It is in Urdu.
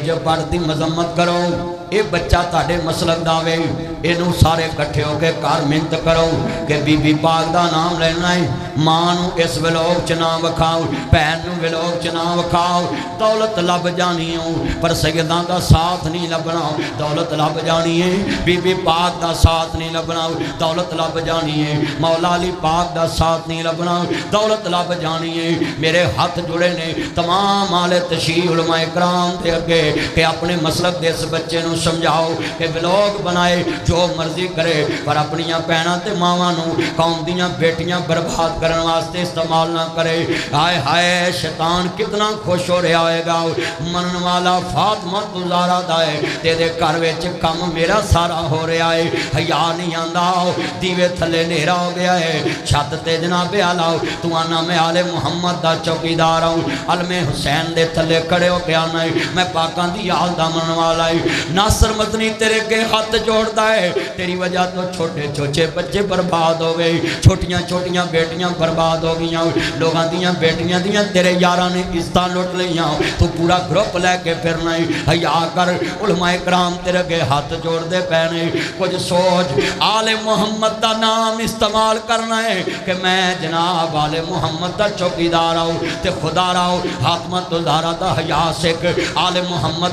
جو پڑھ دی مذمت کرو اے بچہ تاڑے مسلک داوے اینو سارے کٹھے ہو کے کار منت کرو کہ بی بی پاک دا نام لینا ہے ماں نو اس ویلوگ چ نام وکھاؤ بہن نو ویلوگ چ نام وکھاؤ دولت لب جانی ہو پر سیداں دا ساتھ نہیں لبنا دولت لب جانی ہے بی بی پاک دا ساتھ نہیں لبنا دولت لب جانی ہے مولا علی پاک دا ساتھ نہیں لبنا دولت لب جانی ہے میرے ہاتھ جڑے نے تمام آلے تشیع علماء اکرام دے اگے کہ اپنے مسلک دے اس بچے نو سمجھاؤ کہ ویلوگ بنائے جو مرضی کرے پر اپنیاں پہنا تے ماواں نو قوم دیاں بیٹیاں برباد کرن واسطے استعمال نہ کرے ہائے ہائے شیطان کتنا خوش ہو رہا ہوئے گا منن والا فاطمہ گزارا دائے تے دے گھر وچ کم میرا سارا ہو رہا ہے حیا نہیں آندا دیوے تھلے نیرا ہو گیا ہے چھت تے جناب اعلیٰ تو آنا میں آل محمد دا چوکیدار ہوں علم حسین دے تھلے کھڑے ہو کے آنا ہے میں پاکاں دی آل دا من والا ہے ناصر مدنی تیرے کے ہاتھ جوڑتا ہے تیری وجہ تو چھوٹے چھوٹے بچے برباد ہو گئے چھوٹیاں چھوٹیاں بیٹیاں برباد ہو گئیاں لوگاں دیاں بیٹیاں دیاں تیرے یاراں نے عزتاں لٹ لیاں تو پورا گروپ لے کے پھرنا ہے حیا کر علماء کرام تیرے کے ہاتھ جوڑ دے پہنے کچھ سوچ آل محمد دا نام استعمال کرنا ہے کہ میں جناب آل محمد دا چوکیدار ہوں تے خدا راؤ حاتمت الزہرا دا حیا سکھ آل محمد